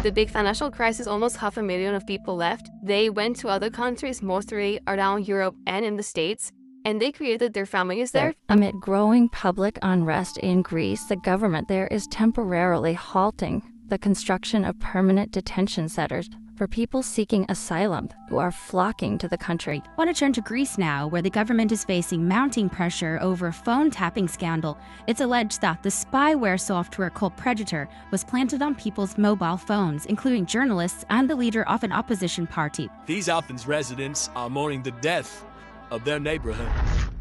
The big financial crisis, almost 500,000 of people left. They went to other countries, mostly around Europe and in the States, and they created their families there. Amid growing public unrest in Greece, the government there is temporarily halting the construction of permanent detention centers for people seeking asylum who are flocking to the country. I want to turn to Greece now, where the government is facing mounting pressure over a phone tapping scandal. It's alleged that the spyware software called Predator was planted on people's mobile phones, including journalists and the leader of an opposition party. These Athens residents are mourning the death of their neighborhood.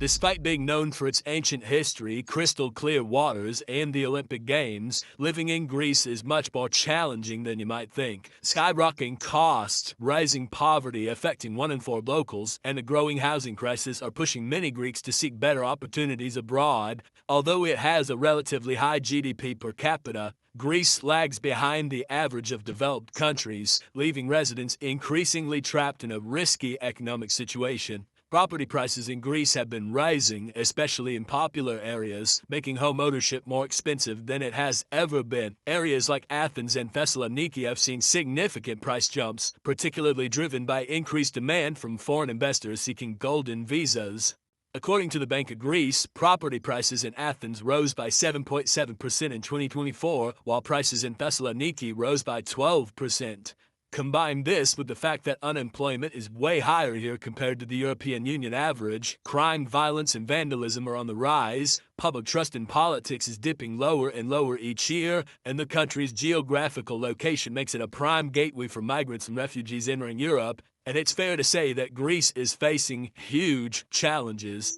Despite being known for its ancient history, crystal clear waters, and the Olympic Games, living in Greece is much more challenging than you might think. Skyrocketing costs, rising poverty affecting 1 in 4 locals, and a growing housing crisis are pushing many Greeks to seek better opportunities abroad. Although it has a relatively high GDP per capita, Greece lags behind the average of developed countries, leaving residents increasingly trapped in a risky economic situation. Property prices in Greece have been rising, especially in popular areas, making home ownership more expensive than it has ever been. Areas like Athens and Thessaloniki have seen significant price jumps, particularly driven by increased demand from foreign investors seeking golden visas. According to the Bank of Greece, property prices in Athens rose by 7.7% in 2024, while prices in Thessaloniki rose by 12%. Combine this with the fact that unemployment is way higher here compared to the European Union average, crime, violence, and vandalism are on the rise, public trust in politics is dipping lower and lower each year, and the country's geographical location makes it a prime gateway for migrants and refugees entering Europe. And it's fair to say that Greece is facing huge challenges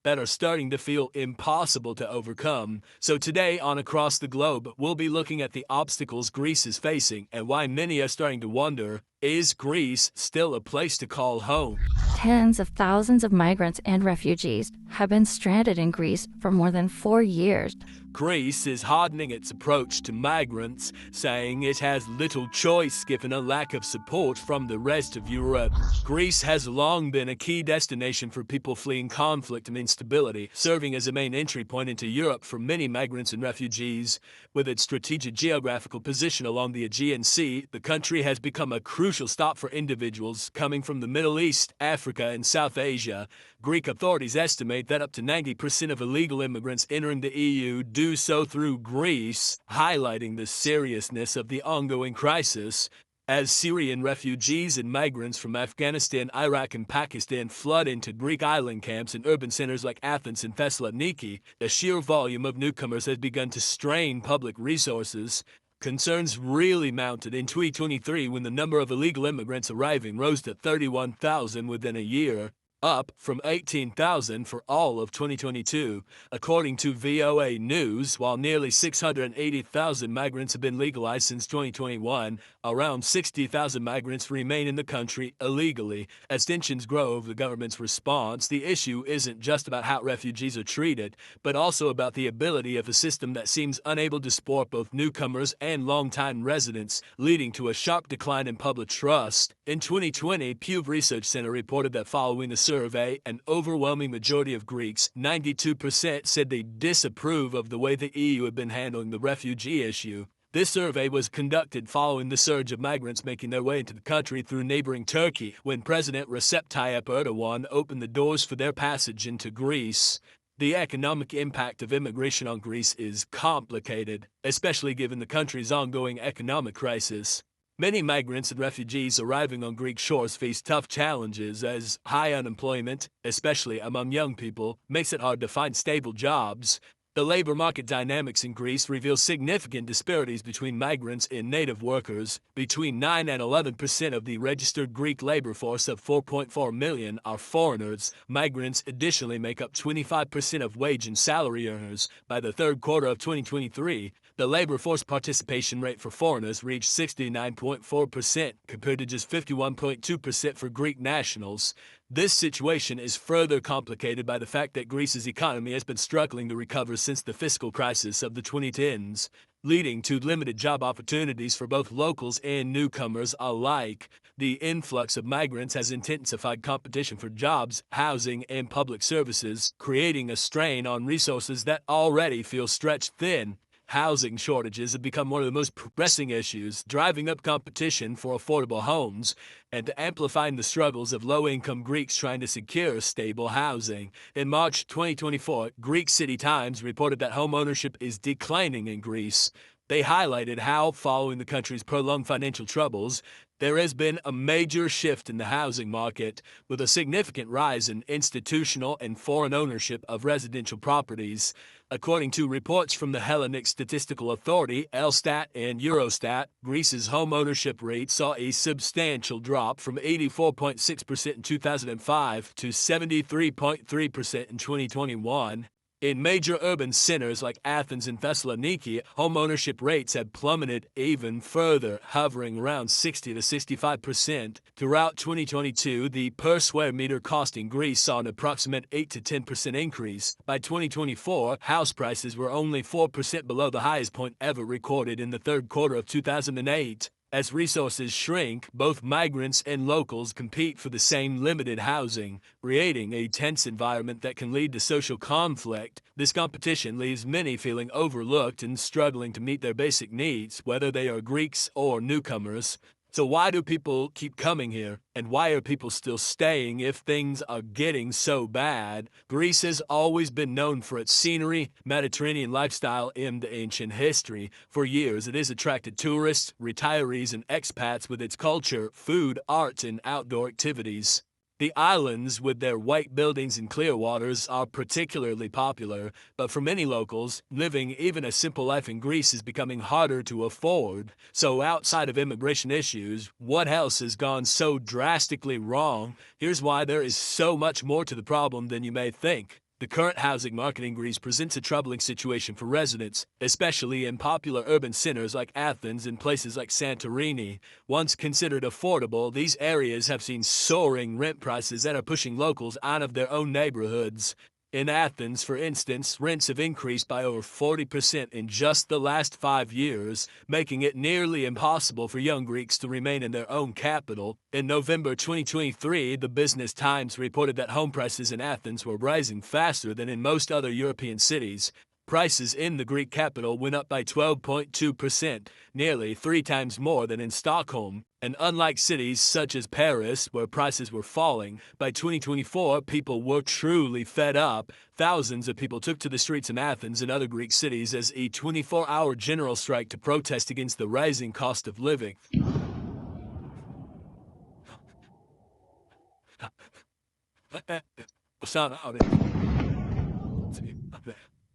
that are starting to feel impossible to overcome. So today on Across the Globe, we'll be looking at the obstacles Greece is facing and why many are starting to wonder, is Greece still a place to call home? Tens of thousands of migrants and refugees have been stranded in Greece for more than 4 years. Greece is hardening its approach to migrants, saying it has little choice given a lack of support from the rest of Europe. Greece has long been a key destination for people fleeing conflict and instability, serving as a main entry point into Europe for many migrants and refugees. With its strategic geographical position along the Aegean Sea, the country has become a crucial stop for individuals coming from the Middle East, Africa, and South Asia. Greek authorities estimate that up to 90% of illegal immigrants entering the EU do so through Greece, highlighting the seriousness of the ongoing crisis. As Syrian refugees and migrants from Afghanistan, Iraq, and Pakistan flood into Greek island camps and urban centers like Athens and Thessaloniki, the sheer volume of newcomers has begun to strain public resources. Concerns really mounted in 2023 when the number of illegal immigrants arriving rose to 31,000 within a year, up from 18,000 for all of 2022. According to VOA News, while nearly 680,000 migrants have been legalized since 2021, around 60,000 migrants remain in the country illegally. As tensions grow over the government's response, the issue isn't just about how refugees are treated, but also about the ability of a system that seems unable to support both newcomers and long-time residents, leading to a sharp decline in public trust. In 2020, Pew Research Center reported that following the survey, an overwhelming majority of Greeks, 92%, said they disapprove of the way the EU had been handling the refugee issue. This survey was conducted following the surge of migrants making their way into the country through neighboring Turkey, when President Recep Tayyip Erdogan opened the doors for their passage into Greece. The economic impact of immigration on Greece is complicated, especially given the country's ongoing economic crisis. Many migrants and refugees arriving on Greek shores face tough challenges as high unemployment, especially among young people, makes it hard to find stable jobs. The labor market dynamics in Greece reveal significant disparities between migrants and native workers. Between 9 and 11% of the registered Greek labor force of 4.4 million are foreigners. Migrants additionally make up 25% of wage and salary earners. By the third quarter of 2023, the labor force participation rate for foreigners reached 69.4% compared to just 51.2% for Greek nationals. This situation is further complicated by the fact that Greece's economy has been struggling to recover since the fiscal crisis of the 2010s, leading to limited job opportunities for both locals and newcomers alike. The influx of migrants has intensified competition for jobs, housing, and public services, creating a strain on resources that already feel stretched thin. Housing shortages have become one of the most pressing issues, driving up competition for affordable homes and amplifying the struggles of low-income Greeks trying to secure stable housing. In March 2024, Greek City Times reported that home ownership is declining in Greece. They highlighted how, following the country's prolonged financial troubles, there has been a major shift in the housing market, with a significant rise in institutional and foreign ownership of residential properties. According to reports from the Hellenic Statistical Authority, Elstat and Eurostat, Greece's home ownership rate saw a substantial drop from 84.6% in 2005 to 73.3% in 2021. In major urban centers like Athens and Thessaloniki, home ownership rates have plummeted even further, hovering around 60 to 65%. Throughout 2022, the per square meter cost in Greece saw an approximate 8 to 10% increase. By 2024, house prices were only 4% below the highest point ever recorded in the third quarter of 2008. As resources shrink, both migrants and locals compete for the same limited housing, creating a tense environment that can lead to social conflict. This competition leaves many feeling overlooked and struggling to meet their basic needs, whether they are Greeks or newcomers. So why do people keep coming here? And why are people still staying if things are getting so bad? Greece has always been known for its scenery, Mediterranean lifestyle, and ancient history. For years, it has attracted tourists, retirees, and expats with its culture, food, art, and outdoor activities. The islands, with their white buildings and clear waters, are particularly popular, but for many locals, living even a simple life in Greece is becoming harder to afford. So outside of immigration issues, what else has gone so drastically wrong? Here's why there is so much more to the problem than you may think. The current housing market in Greece presents a troubling situation for residents, especially in popular urban centers like Athens and places like Santorini. Once considered affordable, these areas have seen soaring rent prices that are pushing locals out of their own neighborhoods. In Athens, for instance, rents have increased by over 40% in just the last 5 years, making it nearly impossible for young Greeks to remain in their own capital. In November 2023, the Business Times reported that home prices in Athens were rising faster than in most other European cities. Prices in the Greek capital went up by 12.2%, nearly 3 times more than in Stockholm. And unlike cities such as Paris, where prices were falling, by 2024, people were truly fed up. Thousands of people took to the streets in Athens and other Greek cities as a 24-hour general strike to protest against the rising cost of living.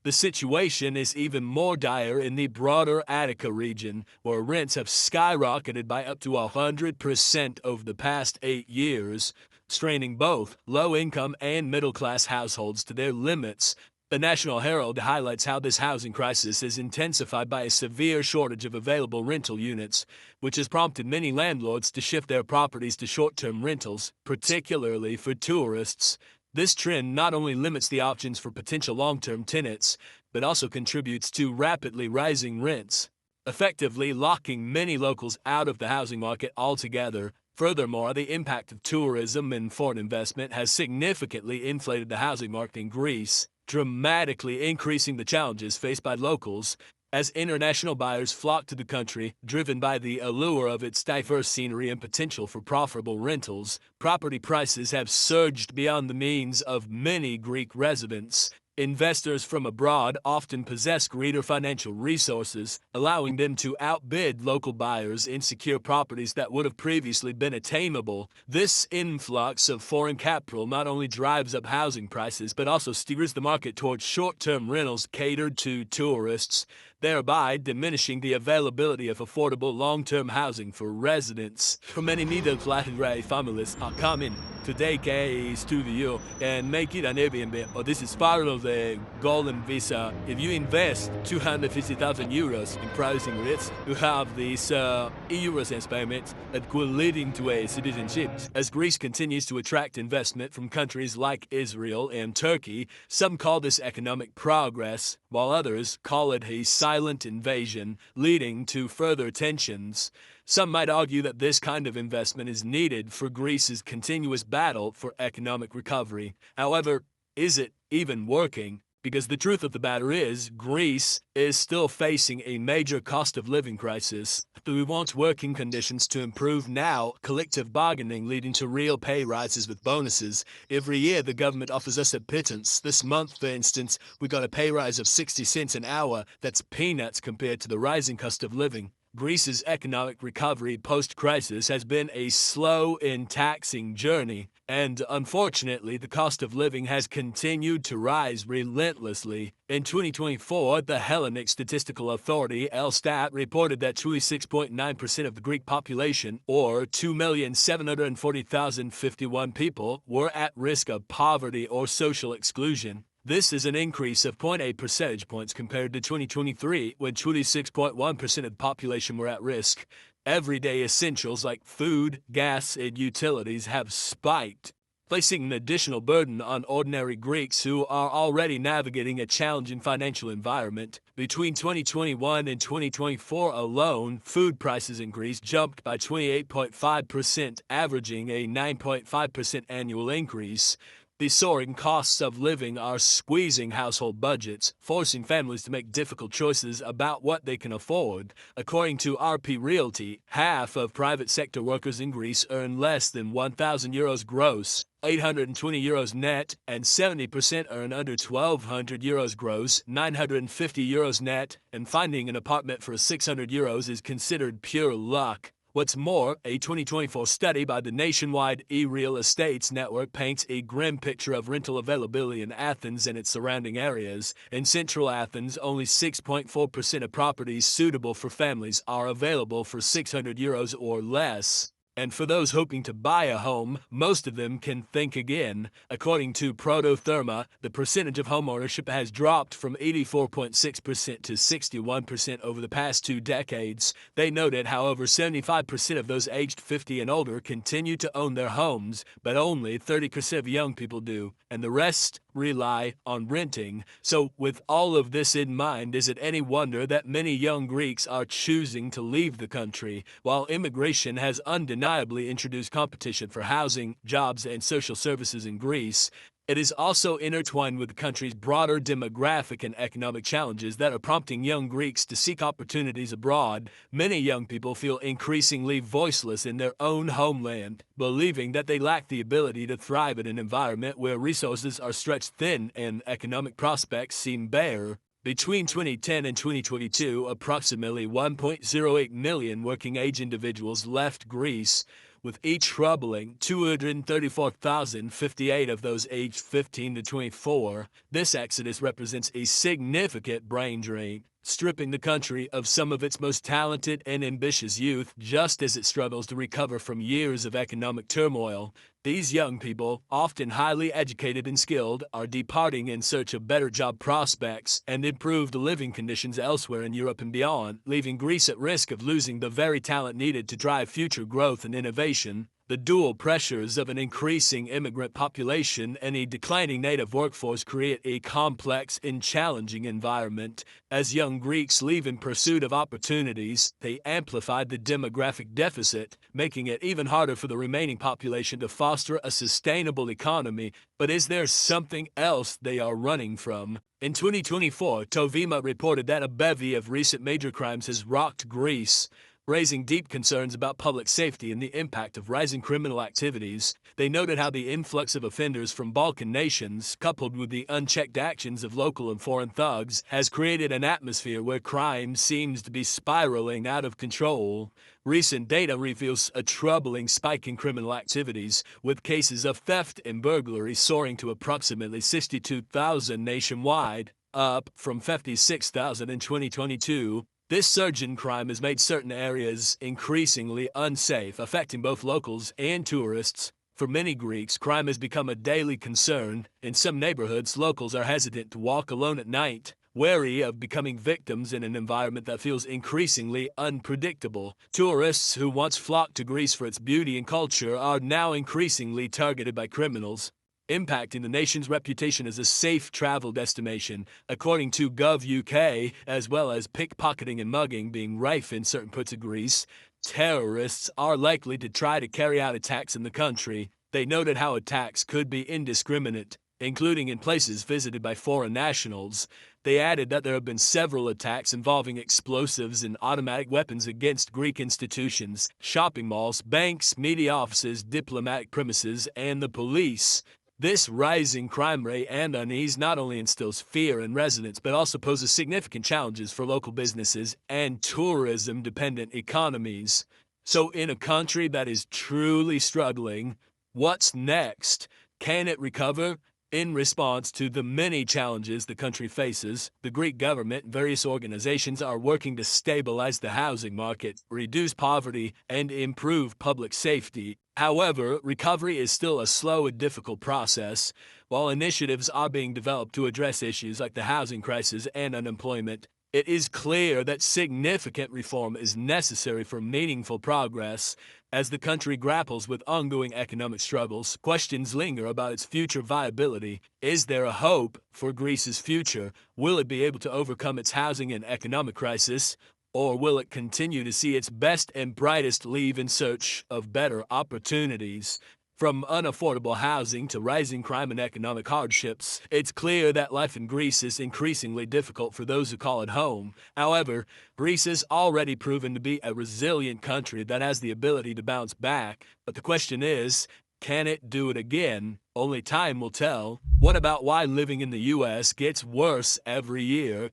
The situation is even more dire in the broader Attica region, where rents have skyrocketed by up to 100% over the past 8 years, straining both low-income and middle-class households to their limits. The National Herald highlights how this housing crisis is intensified by a severe shortage of available rental units, which has prompted many landlords to shift their properties to short-term rentals, particularly for tourists. This trend not only limits the options for potential long-term tenants, but also contributes to rapidly rising rents, effectively locking many locals out of the housing market altogether. Furthermore, the impact of tourism and foreign investment has significantly inflated the housing market in Greece, dramatically increasing the challenges faced by locals as international buyers flock to the country, driven by the allure of its diverse scenery and potential for profitable rentals. Property prices have surged beyond the means of many Greek residents. Investors from abroad often possess greater financial resources, allowing them to outbid local buyers and secure properties that would have previously been attainable. This influx of foreign capital not only drives up housing prices, but also steers the market towards short-term rentals catered to tourists, thereby diminishing the availability of affordable long-term housing for residents. For many middle-class families are coming to take a studio and make it an Airbnb, or this is part of the golden visa. If you invest 250,000 euros in pricing rates, you have these EU residence permits that could lead into a citizenship. As Greece continues to attract investment from countries like Israel and Turkey, some call this economic progress, while others call it a silent invasion, leading to further tensions. Some might argue that this kind of investment is needed for Greece's continuous battle for economic recovery. However, is it even working? Because the truth of the matter is, Greece is still facing a major cost of living crisis. We want working conditions to improve now, collective bargaining leading to real pay rises with bonuses. Every year the government offers us a pittance. This month, for instance, we got a pay rise of 60 cents an hour. That's peanuts compared to the rising cost of living. Greece's economic recovery post-crisis has been a slow and taxing journey, and unfortunately, the cost of living has continued to rise relentlessly. In 2024, the Hellenic Statistical Authority, Elstat, reported that 26.9% of the Greek population, or 2,740,051 people, were at risk of poverty or social exclusion. This is an increase of 0.8 percentage points compared to 2023, when 26.1% of the population were at risk. Everyday essentials like food, gas, and utilities have spiked, placing an additional burden on ordinary Greeks who are already navigating a challenging financial environment. Between 2021 and 2024 alone, food prices in Greece jumped by 28.5%, averaging a 9.5% annual increase. The soaring costs of living are squeezing household budgets, forcing families to make difficult choices about what they can afford. According to RP Realty, half of private sector workers in Greece earn less than 1,000 euros gross, 820 euros net, and 70% earn under 1,200 euros gross, 950 euros net, and finding an apartment for 600 euros is considered pure luck. What's more, a 2024 study by the nationwide e-real estates network paints a grim picture of rental availability in Athens and its surrounding areas. In central Athens, only 6.4% of properties suitable for families are available for 600 euros or less. And for those hoping to buy a home, most of them can think again. According to Prototherma, the percentage of homeownership has dropped from 84.6% to 61% over the past 2 decades. They noted, however, 75% of those aged 50 and older continue to own their homes, but only 30% of young people do, and the rest rely on renting. So with all of this in mind, is it any wonder that many young Greeks are choosing to leave the country? While immigration has undeniably introduced competition for housing, jobs, and social services in Greece, it is also intertwined with the country's broader demographic and economic challenges that are prompting young Greeks to seek opportunities abroad. Many young people feel increasingly voiceless in their own homeland, believing that they lack the ability to thrive in an environment where resources are stretched thin and economic prospects seem bare. Between 2010 and 2022, approximately 1.08 million working-age individuals left Greece, with each troubling 234,058 of those aged 15 to 24. This exodus represents a significant brain drain, stripping the country of some of its most talented and ambitious youth just as it struggles to recover from years of economic turmoil. These young people, often highly educated and skilled, are departing in search of better job prospects and improved living conditions elsewhere in Europe and beyond, leaving Greece at risk of losing the very talent needed to drive future growth and innovation. The dual pressures of an increasing immigrant population and a declining native workforce create a complex and challenging environment. As young Greeks leave in pursuit of opportunities, they amplify the demographic deficit, making it even harder for the remaining population to foster a sustainable economy. But is there something else they are running from? In 2024, Tovima reported that a bevy of recent major crimes has rocked Greece, raising deep concerns about public safety and the impact of rising criminal activities. They noted how the influx of offenders from Balkan nations, coupled with the unchecked actions of local and foreign thugs, has created an atmosphere where crime seems to be spiraling out of control. Recent data reveals a troubling spike in criminal activities, with cases of theft and burglary soaring to approximately 62,000 nationwide, up from 56,000 in 2022. This surge in crime has made certain areas increasingly unsafe, affecting both locals and tourists. For many Greeks, crime has become a daily concern. In some neighborhoods, locals are hesitant to walk alone at night, wary of becoming victims in an environment that feels increasingly unpredictable. Tourists who once flocked to Greece for its beauty and culture are now increasingly targeted by criminals, impacting the nation's reputation as a safe travel destination. According to Gov.uk, as well as pickpocketing and mugging being rife in certain parts of Greece, terrorists are likely to try to carry out attacks in the country. They noted how attacks could be indiscriminate, including in places visited by foreign nationals. They added that there have been several attacks involving explosives and automatic weapons against Greek institutions, shopping malls, banks, media offices, diplomatic premises, and the police. This rising crime rate and unease not only instills fear in residents but also poses significant challenges for local businesses and tourism-dependent economies. So in a country that is truly struggling, what's next? Can it recover? In response to the many challenges the country faces, the Greek government and various organizations are working to stabilize the housing market, reduce poverty, and improve public safety. However, recovery is still a slow and difficult process. While initiatives are being developed to address issues like the housing crisis and unemployment, it is clear that significant reform is necessary for meaningful progress. As the country grapples with ongoing economic struggles, questions linger about its future viability. Is there a hope for Greece's future? Will it be able to overcome its housing and economic crisis? Or will it continue to see its best and brightest leave in search of better opportunities? From unaffordable housing to rising crime and economic hardships, it's clear that life in Greece is increasingly difficult for those who call it home. However, Greece has already proven to be a resilient country that has the ability to bounce back. But the question is, can it do it again? Only time will tell. What about why living in the U.S. gets worse every year?